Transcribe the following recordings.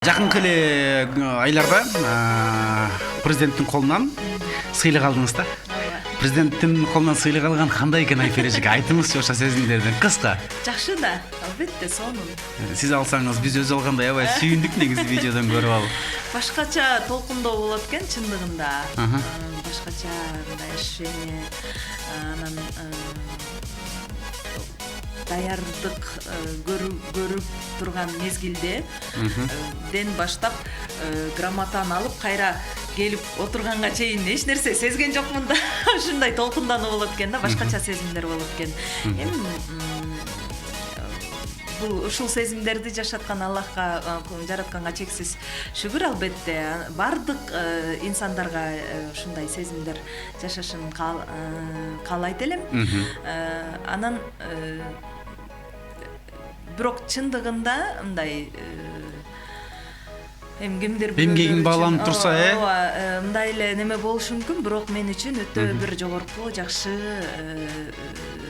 Жакынкы эле айларда президенттин колунан сыйлык алдыңыз да. Президенттин колунан сыйлык алган кандай экен Айфер эжеке, айтыңызчы ошо сезимдерден кыска. Жакшы да, албетте сонун. Сиз алсаңыз биз өзү алгандай аябай сүйүндүк негизи видеодон көрүп алып. Башкача толкундоо болот экен чындыгында. Башкача мындай ощущение, анан даярдык көрүп турган мезгилде ден баштап грамотаны алып кайра келип отурганга чейин эч нерсе сезген жокмун да. Ушундай толкундануу болот экен да, башкача сезимдер болот экен. Эми бул ушул сезимдерди жашаткан Аллахка, жаратканга чексиз шүгүр албетте. Бардык инсандарга ушундай сезимдер жашашын каалайт элем. Анан бирок чындыгында мындай кимдир эмгегиң бааланып турса, мындай эле неме болушу мүмкүн, бирок мен үчүн өтө бир жогорку жакшы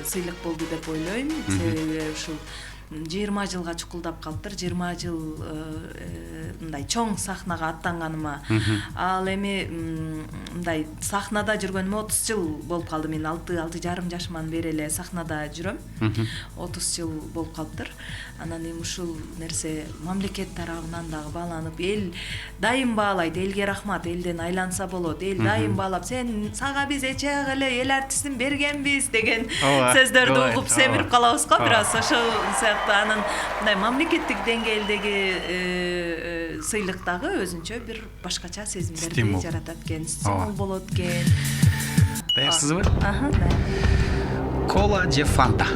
сыйлык болду деп ойлойм. Себеби ушул 20 жылга чукулдап калыптыр. 20 жыл мындай чоң сахнага аттанганыма. Ал эми мындай сахнада жүргөнүмө 30 жыл болуп калды. Мен 6,5 жашыман бери эле сахнада жүрөм. 30 жыл болуп калыптыр. Анан эми ушул нерсе мамлекет тарабынан дагы бааланып, эл дайым баалайт, элге рахмат, элден айланса болот. Эл дайым баалап, сага биз эчеак эле эл артистин бергенбиз деген сөздөрдү угуп семирип калабыз го бир аз. Ошол анан мындай мамлекеттик деңгээлдеги сыйлык дагы өзүнчө бир башкача сезимдерди жаратат экен, стимул болот экен. Даярсызбы? Да. Кола же Фанта?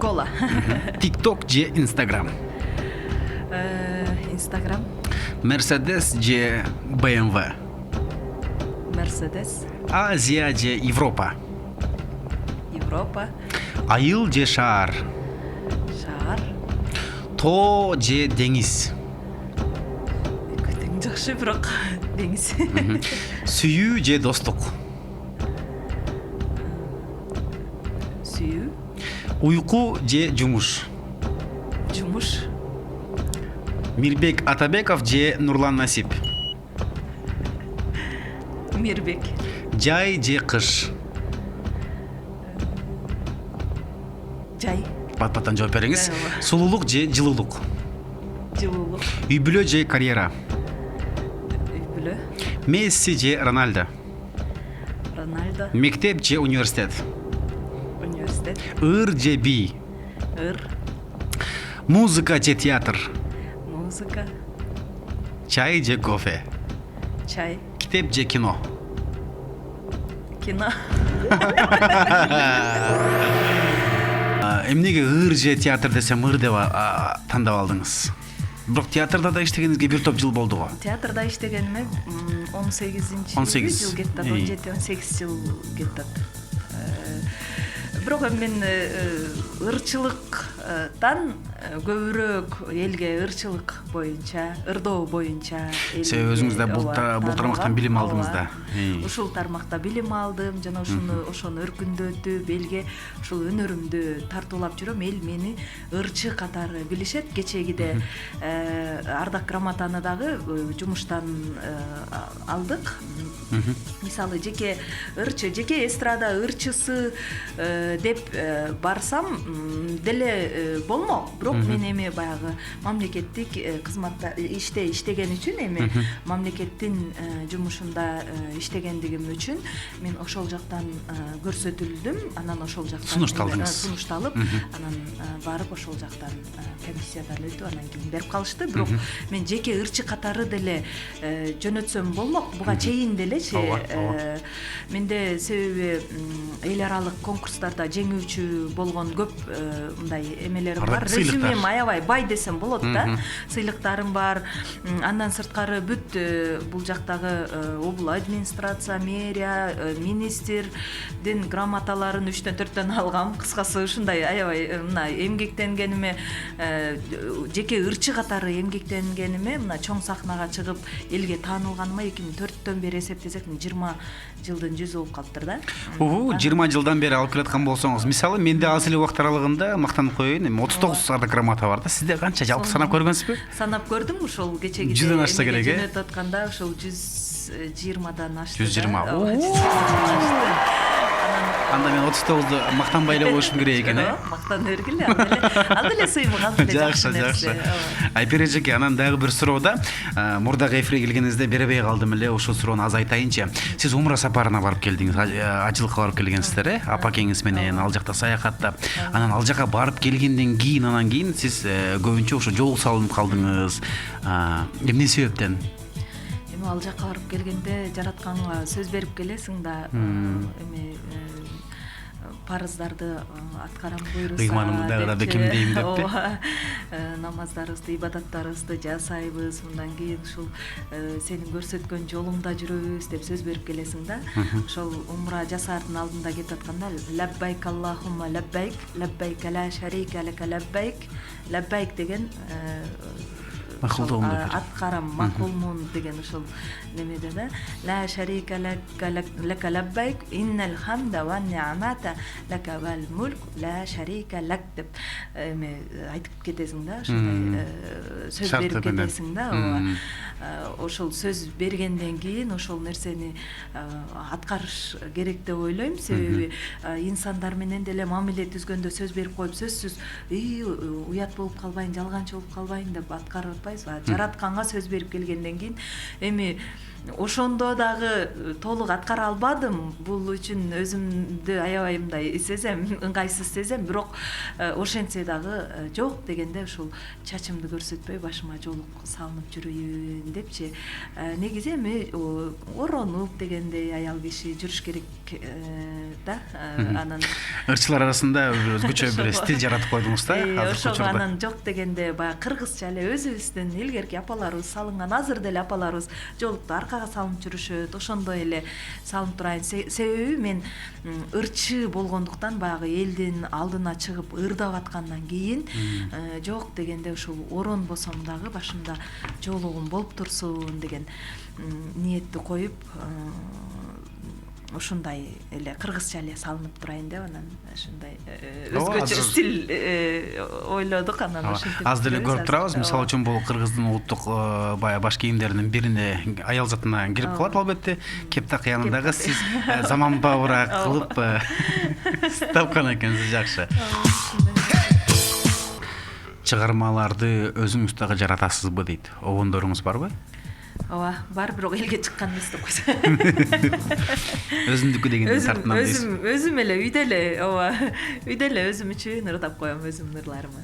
Кола. TikTok же Instagram? Instagram. Mercedes же BMW? Mercedes. Азия же Европа? Европа. Айыл же шаар? Шаар. Тоо же деңиз? Тең жакшы, бирок деңиз. Сүйүү же достук? Сүйүү. Уйку же жумуш? Жумуш. Мирбек Атабеков же Нурлан Насип? Мирбек. Жай же кыш? Жай. Бат-баттан жооп бериңиз. Сулуулук же жылуулук? Жылуулук. Үй бүлө же карьера? Үй бүлө. Месси же Рональдо? Рональдо. Мектеп же университет? Университет. Ыр же би? Ыр. Музыка же театр? Музыка. Чай же кофе? Чай. Китеп же кино? Кино. Эмнеге ыр же театр десем ыр деп тандап алдыңыз? Бирок театрда да иштегениңизге бир топ жыл болду го. Театрда иштегениме 18 жыл кетти, 17-18 жыл кетти. Бирок мен ырчылыктан көбүрөөк элге ырчылык боюнча, ырдоо боюнча. Сиз өзүңүз да бул тармактан билим алдыңыз да. Ушул тармакта билим алдым, жана ошону өркүндөтүп, элге ушул өнөрүмдү тартуулап жүрөм. Эл мени ырчы катары билишет. Кечегиде ардак грамотаны дагы жумуштан алдык. Мисалы жеке ырчы, жеке эстрада ырчысы деп барсам деле болмок. Бирок мен эми баягы мамлекеттик кызматта иштеген үчүн, эми мамлекеттин жумушунда иштегендигим үчүн мен ошол жактан көрсөтүлдүм. Анан ошол жактан сунушталып, анан барып ошол жактан комиссиядан өтүп, анан кийин берип калышты. Бирок мен жеке ырчы катары деле жөнөтсөм болмок. Буга чейин делечи менде себеби эл аралык конкурстарда жеңүүчү болгон көп мындай эмелерим бар. Резюмем аябай бай десем болот да. Сыйлыктарым бар. Андан сырткары бүт бул жактагы обул администрация, мэрия, министрдин грамоталарын 3-4 алгам. Кыскасы ушундай аябай мына эмгектенгениме, жеке ырчы катары эмгектенгениме, мына чоң сахнага чыгып элге таанылганыма 2004-төн бери эсептесек 20 жылдын жүзү болуп калыптыр да. 20 жылдан бери алып келаткан болсоңуз, мисалы менде аз эле убакыт аралыгында мактанып коеюн, эми 39 граммата бар да. Сизде канча жалпы санап көргөнсүзбү? Санап көрдүм, ошол кечеги 100дөн ашса керек, э? Жөнөтүп атканда ошол 120дан ашты. 120. Анда мен 39-ду мактанбай эле коюшум керек экен, э? Мактана бергиле, ал деле сыймык, ал деле жакшы. Айпер эжеке, анан дагы бир суроо да. Мурдагы эфирге келгенинизде беребей калдым эле, ошол суроону азайтайынчы. Сиз умра сапарына барып келдиңиз, ажылыкка барып келгенсиздер, э? Апакеңиз менен ал жакта саякаттап. Анан ал жака барып келгенден кийин, сиз көбүнчө ошо жол салынып калдыңыз. Эмне себептен? Ал жака барып келгенде жаратканга сөз берип келесиң да, эми парыздарды аткарам буйруса, ыйманымды дагы да бекемдейм деппи? Намаздарыбызды, ибадаттарыбызды жасайбыз, мындан кийин ушул сенин көрсөткөн жолуңда жүрөбүз деп сөз берип келесиң да. Ошол умра жасаардын алдында кетип атканда лаббайк аллахумма лаббайк, лаббайк ла шарика лака лаббайк, лаббайк деген аткарам, макулмун деген ошол немеде да. Ла шарика лака лаббайк, иннал хамда ва ни'мата лака вал мулк ла шарика лак деп эме айтып кетесиң да, ошондой сөз берип кетесиң да. Ошол сөз бергенден кийин ошол нерсени аткарыш керек деп ойлойм, себеби инсандар менен деле мамиле түзгөндө сөз берип коюп сөзсүз уят болуп калбайын, жалганчы болуп калбайын деп аткарып атпайбызбы? Жаратканга сөз берип келгенден кийин эми ошондо дагы толук аткара албадым. Бул үчүн өзүмдү аябайымдай сезем, ыңгайсыз сезем, бирок ошентсе дагы жок дегенде ушул чачымды көрсөтпөй башыма жоолук салынып жүрөйүн депчи. Негизи эми оронуп дегендей аял киши жүрүш керек да. Анан ырчылар арасында өзгөчө бир стиль жаратып койдуңуз да. Ошого анан жок дегенде баягы кыргызча эле өзүбүздүн илгерки апаларыбыз салынган, азыр деле апаларыбыз жоолукту аркага салынып жүрүшөт. Ошондой эле салынып турайын. Себеби мен ырчы болгондуктан баягы элдин алдына чыгып ырдап аткандан кийин жок дегенде ушул оронбосом дагы башымда жоолугум болуп турсун деген ниетти коюп ушундай эле кыргызча эле салынып турайын деп анан ушундай өзгөчө стиль ойлодук. Анан ошентип аз деле көрүп турабыз. Мисалы үчүн бул кыргыздын улуттук баягы баш кийимдеринин бирине аял затына кирип калат албетте. Кептак янындагы сиз заманбабыраак кылып тапкан экенсиз. Жакшы. Чыгармаларды өзүңүз дагы жаратасызбы дейт. Обондоруңуз барбы? Ооба, бар, бирок элге чыккан эмес деп койсо. Өзүмдүкү дегенде тартынам дейсиз. Өзүм эле үйдө эле, ооба, үйдө эле өзүм үчүн ырдап коем өзүмдүн ырларымы.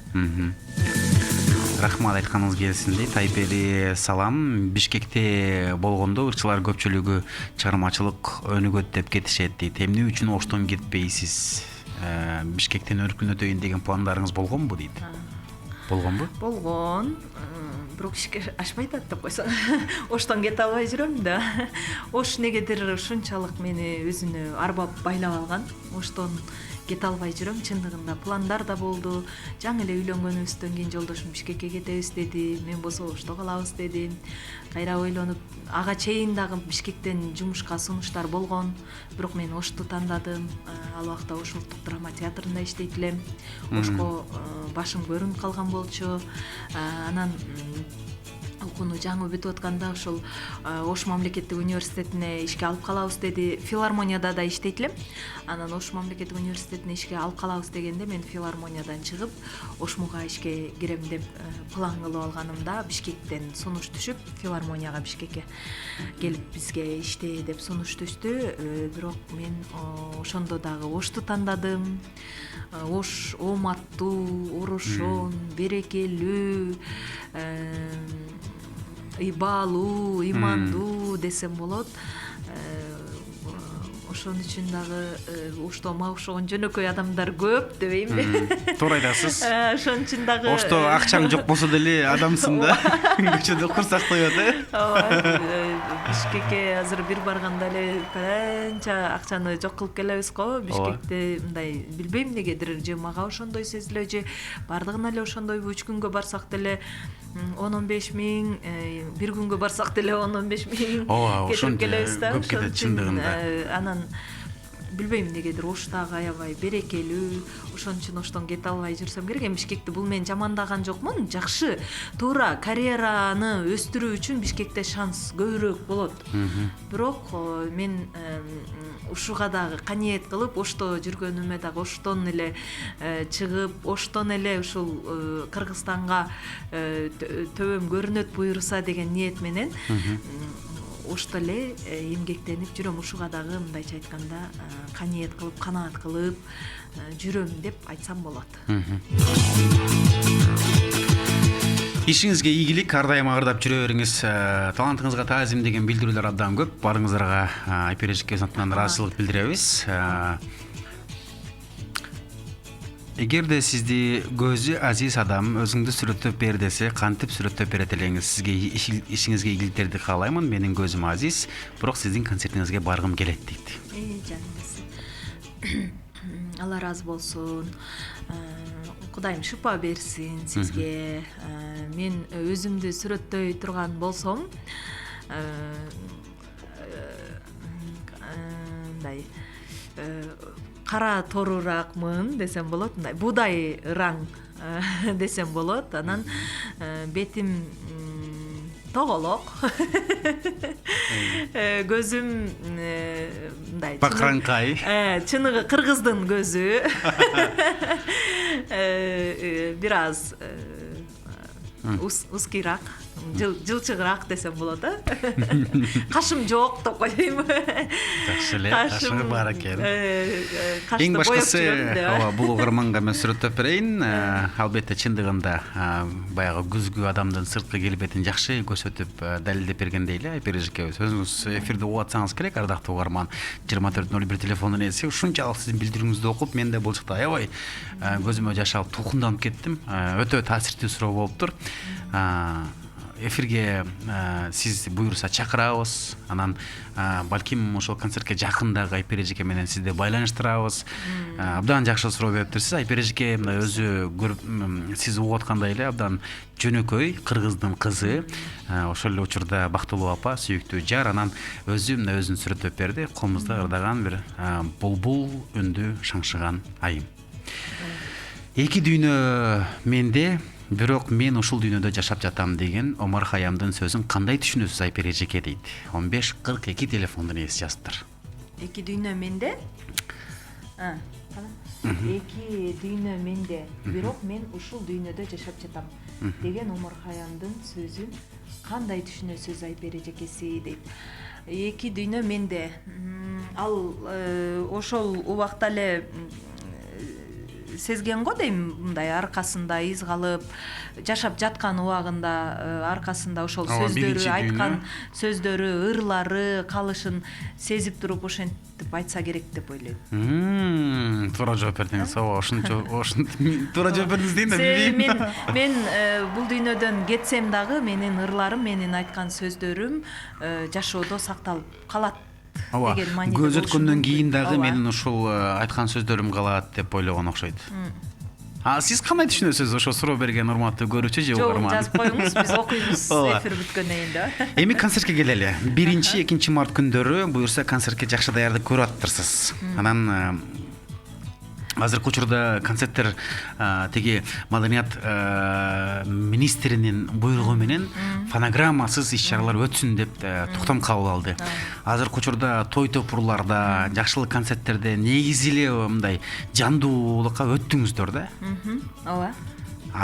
Рахмат, айтканыңыз келсин дейт. Айпери салам. Бишкекте болгондо ырчылар көпчүлүгү чыгармачылык өнүгөт деп кетишет дейт. Эмне үчүн Оштон кетпейсиз? Бишкектен өркүнөтөйүн деген пландарыңыз болгонбу дейт? Болгонбу? Болгон. Бирок ишке ашпай атат деп койсоң. Оштон кете албай жүрөм да. Ош негедир ушунчалык мени өзүнө арбап байлап алган. Оштон кете албай жүрөм. Чындыгында пландар да болду. Жаңы эле үйлөнгөнүбүздөн кийин жолдошум Бишкекке кетебиз деди. Мен болсо Ошто калабыз дедим. Кайра ойлонуп, ага чейин дагы Бишкектен жумушка сунуштар болгон. Бирок мен Ошту тандадым. Ал убакта Ош улуттук драма театрында иштейт элем. Ошко башым көрүнүп калган болчу. Анан окууну жаңы бүтүп атканда ошол Ош мамлекеттик университетине ишке алып калабыз деди. Филармонияда да иштейт элем. Анан Ош мамлекеттик университетине ишке алып калабыз дегенде мен филармониядан чыгып Ошмуга ишке кирем деп план кылып алганымда Бишкектен сунуш түшүп, филармонияга Бишкекке келип бизге иште деп сунуш түштү. Бирок мен ошондо дагы Ошту тандадым. Ош ооматтуу, орошон, берекелүү, ыйбалуу, ыймандуу десем болот. Ошон үчүн дагы Ошто мага окшогон жөнөкөй адамдар көп дебейм. Туура айтасыз. Ошон үчүн дагы Ошто акчаң жок болсо деле адамсың да. Көчөдө курсак коёт, Бишкекке азыр бир барганда эле канча акчаны жок кылып келебиз го. Бишкекте мындай билбейм негедир же мага ошондой сезилөт же бардыгына эле ошондойбу. 3 күнгө барсак деле 10-15 миң, бир күнгө барсак деле 10-15 миң кетип келебиз да. Көп кетет чындыгында. Анан билбейм эмнегедир оштагы аябай берекелүү, ошон үчүн оштон кете албай жүрсөм керек. Эми Бишкекти бул мен жамандаган жокмун, жакшы, туура карьераны өстүрүү үчүн Бишкекте шанс көбүрөөк болот. Бирок мен ушуга дагы каниет кылып, Ошто жүргөнүмө дагы оштон эле чыгып, оштон эле ушул Кыргызстанга төбөм көрүнөт буюрса деген ниет менен ошто эле эмгектенип жүрөм. Ушуга дагы мындайча айтканда каниет кылып, канаат кылып жүрөм деп айтсам болот. Ишиңизге ийгилик, ар дайым агырдап жүрө бериңиз. Талантыңызга таазим деген билдирүүлөр абдан көп. Барыңыздарга Айпер эжеке атынан ыраазычылык билдиребиз. Эгерде сизди көзү азиз адам өзүңдү сүрөттөп бер десе, кантип сүрөттөп берет элеңиз? Сизге ишиңизге ийгиликтерди каалаймын. Менин көзүм азиз, бирок сиздин концертиңизге баргым келет дейт. Жаным. Алла разы болсун. Кудайым шыпа берсин сизге. Мен өзүмдү сүрөттөй турган болсом, мындай кара торуракмын десем болот, мындай буудай ыраң десем болот. Анан бетим тоголок, көзүм мындай Бакранкай. Чыныгы кыргыздын көзү. Бир аз ускирак, жылчыгыраак десем болот, Кашым жок деп коеюн. Жакшы эле, кашыңы бар экен. Кашты Эң боеп башкысы, жүрөм. бул угарманга мен сүрөттөп берейин. Албетте чындыгында баягы күзгү адамдын сырткы келбетин жакшы көрсөтүп далилдеп бергендей эле Айпер эжекебиз. Өзүңүз эфирде угуп атсаңыз керек, ардактуу угарман. 2401 телефондун ээси. Ушунчалык сиздин билдирүүңүздү окуп, мен да бул чакта аябай көзүмө жаш алып толкунданып кеттим. Өтө таасирдүү суроо болуптур. Эфирге сиз буйрса чакырабыз. Анан балким ошол концертке жакындагы Айпер эжеке менен сизди байланыштырабыз. Абдан жакшы суроо бериптирсиз. Айпер эжеке өзү көрүп, сиз угуп аткандай эле абдан жөнөкөй кыргыздын кызы. Ошол эле учурда бактылуу апа, сүйүктүү жар. Анан өзүн сүрөттөп берди. Колумузда ырдаган бир булбул үндү шаңшыган айым. Эки дүйнө менде, бирок мен ушул дүйнөдө жашап жатам деген Омар Хаямдын сөзүн кандай түшүнөсүз Айпер эжеке дейт. 1542 телефондун ээси жазыптыр. Эки дүйнө менде. Эки дүйнө менде, бирок мен ушул дүйнөдө жашап жатам деген Омар Хаямдын сөзүн кандай түшүнөсүз Айпер эжекеси дейт. Эки дүйнө менде. Ал ошол убакта эле сезген го дейм, мындай аркасында из калып жашап жаткан убагында аркасында ошол сөздөрү айткан сөздөрү, ырлары калышын сезип туруп ошентип айтса керек деп ойлойм. Туура жооп бердиңиз. Ошончо туура жооп бердиңиз дейм да билбейм. Мен бул дүйнөдөн кетсем дагы менин ырларым, менин айткан сөздөрүм жашоодо сакталып калат. Көз өткөндөн кийин дагы менин ушул айткан сөздөрүм калат деп ойлогон окшойт. Сиз кандай түшүнөсүз ошо суроо берген урматтуу көрүүчү же угарман? Жок, жазып коюңуз, биз окуйбуз эфир бүткөндөн кийин да. Эми концертке келели. 1-2 март күндөрү буюрса концертке жакшы даярдык көрүп атыптырсыз. Анан азыркы учурда концерттер теги маданият министринин буйругу менен фонограммасыз иш-чаралар өтсүн деп токтом кабыл алды. Азыркы учурда той топурларда, жакшылык концерттерде негизи эле мындай жандуулукка өттүңүздөр да. Ооба.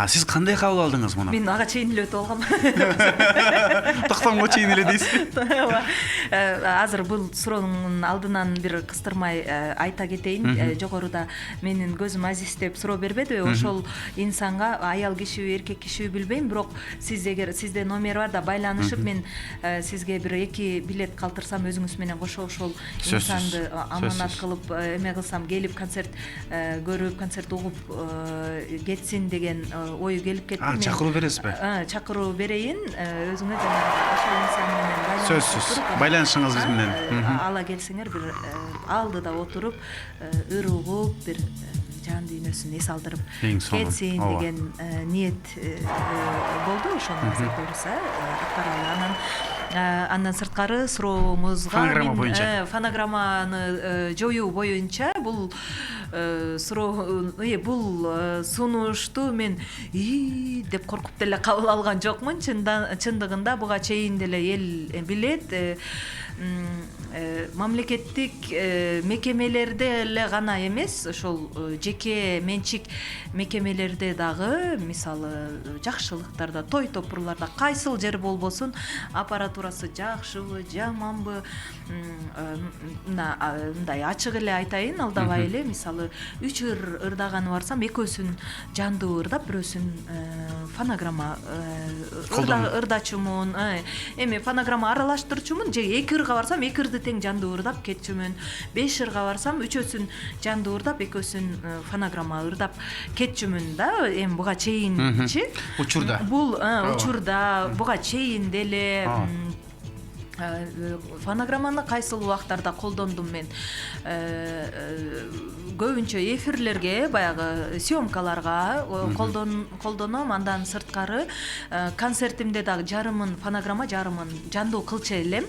Сиз кандай кабыл алдыңыз муну? Мен ага чейин эле өтүп алгам. Токтомго чейин эле дейсиз. Азыр бул суроонун алдынан бир кыстырмай айта кетейин. Жогоруда менин көзүм азиз деп суроо бербедиби? Ошол инсанга аял кишиби, эркек кишиби билбейм, бирок сиз эгер сизде номер бар да байланышып, мен сизге бир 2 билет калтырсам өзүңүз менен кошо ошол инсанды аманат кылып эме кылсам, келип концерт көрүп, концерт угуп кетсин деген ой келип кетти. Чакыруу бересизби? Чакыруу берейин. Өзүңөр жанагы ошол инсан менен сөзсүз байланышыңыз биз менен. Ала келсеңер бир алдыда отуруп, ыр угуп, бир жан дүйнөсүн эс алдырып кетсин деген ниет болду. Ошону азыр буюрса аткаралы. Анан Андан сырткары суроомузга Фонограмма боюнча. фонограмманы жоюу боюнча бул бул сунушту мен деп коркуп деле кабыл алган жокмун. Чындыгында буга чейин деле эл билет. Мамлекеттик мекемелерде эле гана эмес, ошол жеке менчик мекемелерде дагы, мисалы жакшылыктарда, той топурларда кайсыл жер болбосун, аппаратурасы жакшыбы, жаманбы, мындай ачык эле айтайын, алдабай эле, мисалы 3 ырдаганы барсам, экөөсүн жандуу ырдап, бирөөсүн фонограмма ырдачумун. Эми фонограмма аралаштырчумун, же 2 ырга барсам 2 ырды тең жандуу ырдап кетчүмүн. 5 ырга барсам 3өсүн жандуу ырдап, экөөсүн фонограмма ырдап кетчүмүн да. Эми буга чейинчи учурда. Бул учурда буга чейин деле фонограмманы кайсыл убактарда колдондум мен. Көбүнчө эфирлерге, баягы съемкаларга колдоном. Андан сырткары концертимде дагы жарымын фонограмма, жарымын жандуу кылчу элем.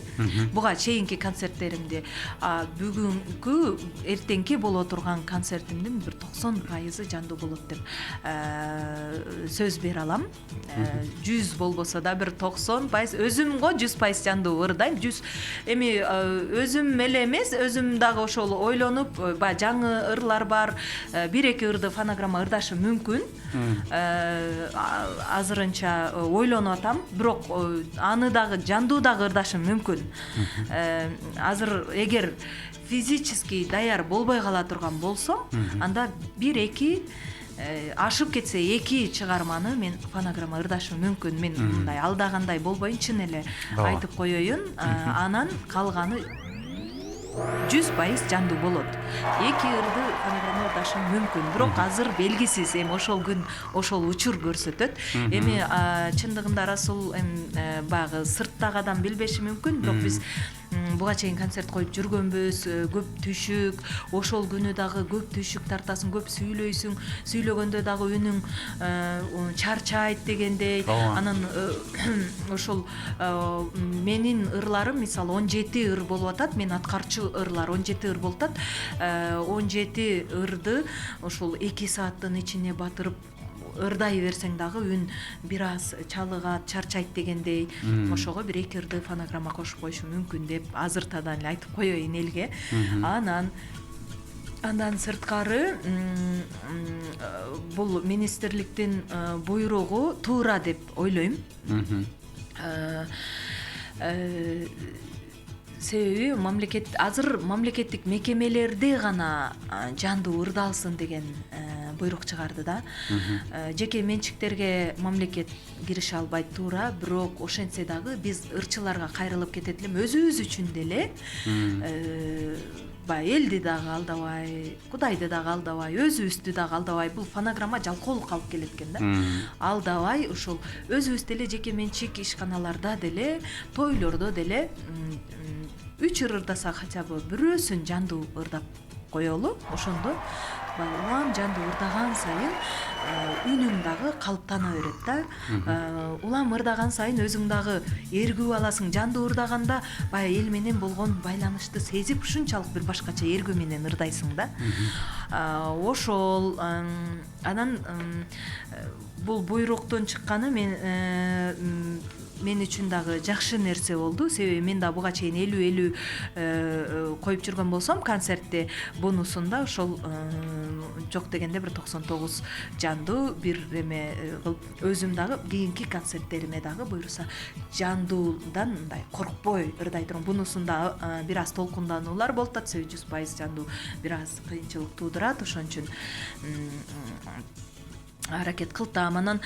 Буга чейинки концерттеримди. Бүгүнкү эртеңки боло турган концертимдин бир 90% жандуу болот деп сөз бере алам. 100 болбосо да бир 90%, өзүмгө 100% жандуу ырдайм. 100 эми өзүм эле эмес, өзүм дагы ошол ойлонуп, жаңы ырлар бар, 1-2 ырды фонограмма ырдашым мүмкүн. Азырынча ойлонуп атам, бирок аны дагы жандуу дагы ырдашым мүмкүн. Азыр эгер физически даяр болбой кала турган болсом, анда 1-2 ашып кетсе 2 чыгарманы мен фонограмма ырдашым мүмкүн. Мен мындай алдагандай болбойн, чын эле айтып коеюн. Анан калганы 100% жандуу болот. 2 ырды фонограмма ырдашым мүмкүн, бирок азыр белгисиз. Эми ошол күн, ошол учур көрсөтөт. Эми чындыгында Расул баягы сырттагы адам билбеши мүмкүн, бирок биз буга чейин концерт коюп жүргөнбүз, көп түшүк, ошол күнү дагы көп түшүк тартасың, көп сүйлөйсүң, сүйлөгөндө дагы үнүң чарчайт дегендей. Анан ошол менин ырларым, мисалы 17 ыр болуп атат, мен аткарчу ырлар 17 ыр болуп атат. 17 ырды ошол 2 сааттын ичине батырып ырдай берсең дагы үн бир аз чалыгат, чарчайт дегендей. Ошого 1-2 ырды фонограмма кошуп коюшум мүмкүн деп азыртадан эле айтып коеюн элге. Андан сырткары бул министрликтин буйругу туура деп ойлойм. Себеби азыр мамлекеттик мекемелерде гана жандуу ырдалсын деген буйрук чыгарды да. Жеке менчиктерге мамлекет кирише албайт туура, бирок ошентсе дагы биз ырчыларга кайрылып кетет элем, өзүбүз үчүн деле. Элди дагы алдабай, Кудайды дагы алдабай, өзүбүздү дагы алдабай. Бул фонограмма жалкоолукка алып келет экен да. Алдабай ошол өзүбүз деле жеке менчик ишканаларда деле, тойлордо деле 3 ыр ырдаса хотя бы бирөөсүн жандуу ырдап коелу. Ошондо улам жандуу ырдаган сайын үнүң дагы калыптана берет да. Улам ырдаган сайын өзүң дагы эргүү аласың. Жандуу ырдаганда баягы эл менен болгон байланышты сезип, ушунчалык бир башкача эргүү менен ырдайсың да. Ошол анан бул буйруктун чыкканы мен үчүн дагы жакшы нерсе болду. Себеби мен да буга чейин 50 коюп жүргөн болсом концертте, бунусунда ошол жок дегенде бир 99 жандуу бир эме өзүм дагы кийинки концерттериме дагы буйруса жандуудан мындай коркпой ырдай турган. Бунусунда бир аз толкундануулар болуп атат, себеби 100% жандуу бир аз кыйынчылык туудурат. Ошон үчүн аракет кылтам. Анан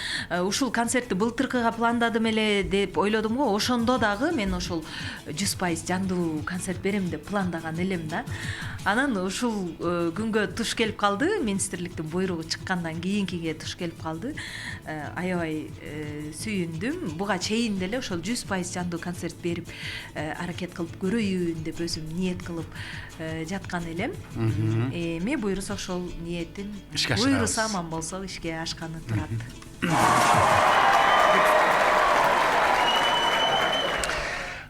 ушул концертти былтыркыга пландадым эле деп ойлодум го. Ошондо дагы мен ошол 100% жандуу концерт берем деп пландаган элем да. Анан ушул күнгө туш келип калды. Министрликтин буйругу чыккандан кийинкиге туш келип калды. Аябай сүйүндүм. Буга чейин деле ошол 100% жандуу концерт берип аракет кылып көрөйүн деп өзүм ниет кылып жаткан элем. Эми буйруса ошол ниетим, буйруса аман болсо ишке ашканы турат.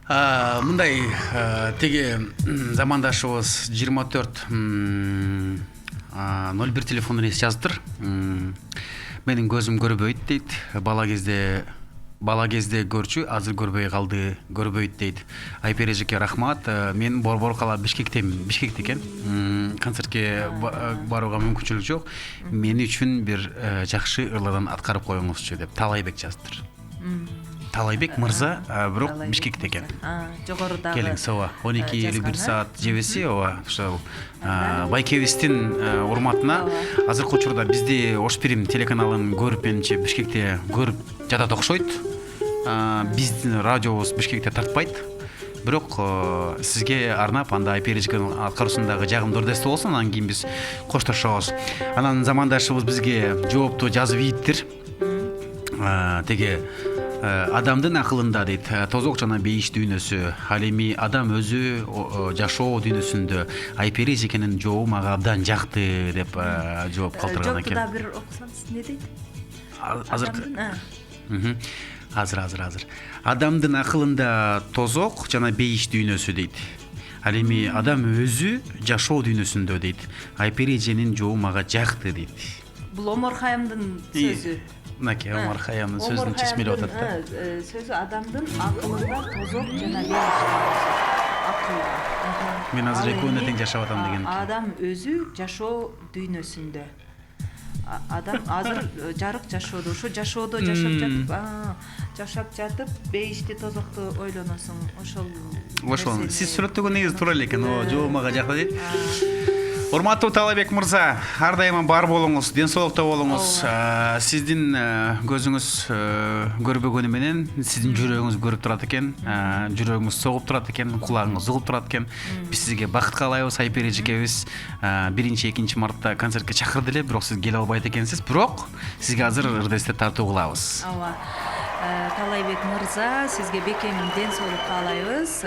Мындай теге замандашыбыз 24:01 телефон рейс жаздыр. Менин көзүм көрбөйт дейт. Бала кезде көрчү, азыр көрбөй калды, көрбөйт дейт. Айпер эжеке рахмат. Мен Борбор кала Бишкектемин. Бишкекте экен. Концертке барууга мүмкүнчүлүк жок. Мен үчүн бир жакшы ырладан аткарып коюңузчу деп Талайбек жаздыр. Талайбек мырза, бирок Бишкекте экен. Жогорудагы. Келиңиз, ооба. 12:51 саат жебеси, ооба. Ошол Байкебистин урматына азыркы учурда бизди Ошпирим телеканалын көрүп, менимче Бишкекте көрүп жатат окшойт. Биздин радиобуз Бишкекте тартпайт. Бирок сизге арнап анда Айпер эжекенин аткаруусундагы жагымдуу ырдесте болсун, анан кийин биз коштошобуз. Анан замандашыбыз бизге жоопту жазып ийиттир. Теге адамдын акылында дейт, тозок жана бейиш дүйнөсү, ал эми адам өзү жашоо дүйнөсүндө Айпер эжекенин жообу мага абдан жакты деп жооп калтырган экен. Жоопту да бир окусаңыз эмне дейт? Азыр. Адамдын акылында тозок жана бейиш дүйнөсү дейт. Ал эми адам өзү жашоо дүйнөсүндө дейт. Айпер эженин жообу мага жакты дейт. Бул Омар Хаямдын сөзү. Мынакей Омар Хаямдын сөзүн чечмелеп атат да. Сөзү адамдын акылында тозок жана бейиш акылда. Мен азыр экөөнө тең жашап атам деген. Адам өзү жашоо дүйнөсүндө. Адам азыр жарык жашоодо, ошо жашоодо жашап жатып, бейишти тозокту ойлоносуң. Ошол сиз сүрөттөгөн негизи туура эле экен. Жообу мага жакты дейт. Урматтуу Талайбек мырза, ар дайыма бар болуңуз, ден соолукта болуңуз. Сиздин көзүңүз көрбөгөнү менен сиздин жүрөгүңүз көрүп турат экен, жүрөгүңүз согуп турат экен, кулагыңыз угуп турат экен. Биз сизге бакыт каалайбыз. Айпер эжекебиз 1-2 мартта концертке чакырды эле, бирок сиз келе албайт экенсиз. Бирок сизге азыр ырдесте тартуу кылабыз. Ооба. Талайбек мырза, сизге бекем ден соолук каалайбыз.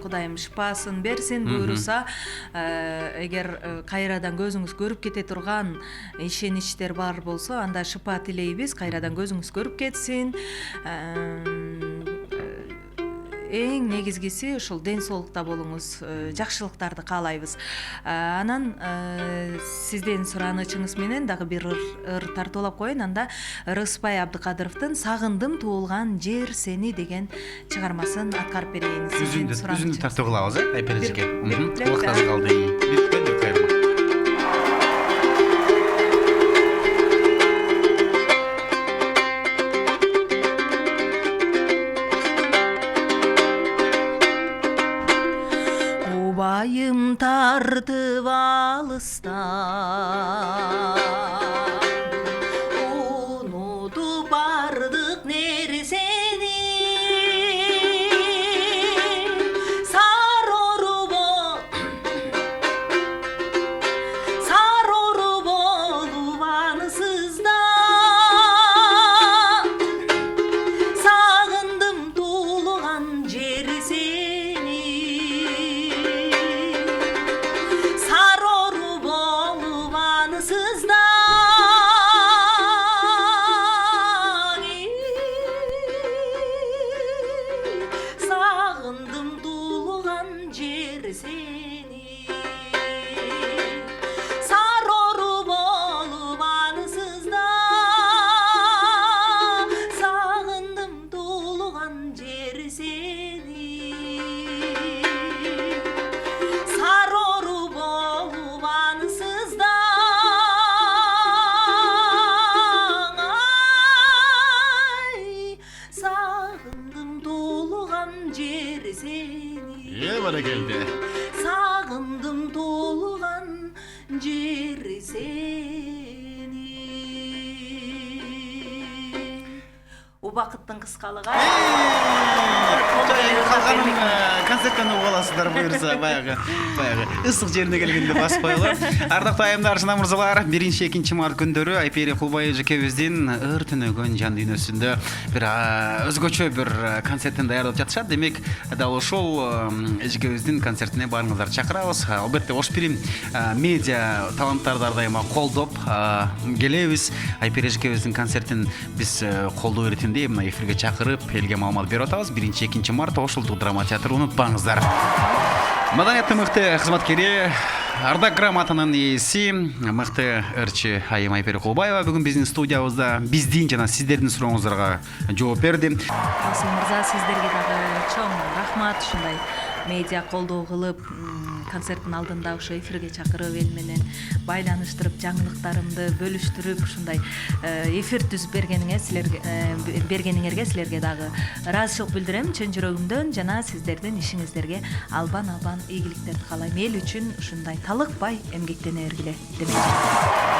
Кудайым шыпасын берсин, буйруса. Эгер кайрадан көзүңүз көрүп кете турган ишеничтер бар болсо, анда шыпа тилейбиз, кайрадан көзүңүз көрүп кетсин. Эң негизгиси ушул ден соолукта болуңуз, жакшылыктарды каалайбыз. Анан сизден суранычыңыз менен дагы бир ыр тартуулап коеюн. Анда Рыспай Абдыкадыровдун "Сагындым туулган жер сени" деген чыгармасын аткарып берейин. Үзүндү тартуу кылабыз, Айпер эжеке. Убакыт аз калды. Бир кайрылма. Убайым тартып алыстан, унутуп бардык нерсени, сарору болуп анысызда, сагындым туулган жер сени. Сарору болуп анысызда, сагындым туулган жер сени. Сарору болуп анысызда, сагындым туулган жер сени. Сарору болуп анысызда, сагындым туулган жер сени. Баракелде. Сагындым туулган жер сени. Убакыттын кыскалыгы. Концерттен угаласыздар буюрса, баягы ысык жерине келгенде басып коелу. Ардактуу айымдар, жана мырзалар, 1-2 март күндөрү Айпер Кулбай эжекебиздин ыр түнөгөн жан дүйнөсүндө бир өзгөчө бир концерттин даярдап жатышат. Демек, дал ошол эжекебиздин концертине баарыңыздарды чакырабыз. Албетте Ошпирим медиа таланттарды ар дайыма колдоп келебиз. Айпер эжекебиздин концертин биз колдоо иретинде келгенде мына эфирге чакырып элге маалымат берип атабыз. 1-2 март Ош улуттук драма театры унутпаңыздар. Маданияттын мыкты кызматкери, Ардак грамотанын ээси, мыкты ырчы Айым Айпери Кулбаева бүгүн биздин студиябызда биздин жана сиздердин сурооңуздарга жооп берди. Касым мырза, сиздерге дагы чоң рахмат, ушундай медиа колдоо кылып, концерттин алдында ошо эфирге чакырып, эл менен байланыштырып, жаңылыктарымды бөлүштүрүп, ушундай эфир түзүп бергениңерге силерге дагы ыраазычылык билдирем чын жүрөгүмдөн, жана сиздердин ишиңиздерге албан ийгиликтерди каалайм. Эл үчүн ушундай талыкпай эмгектене бергиле демекчи.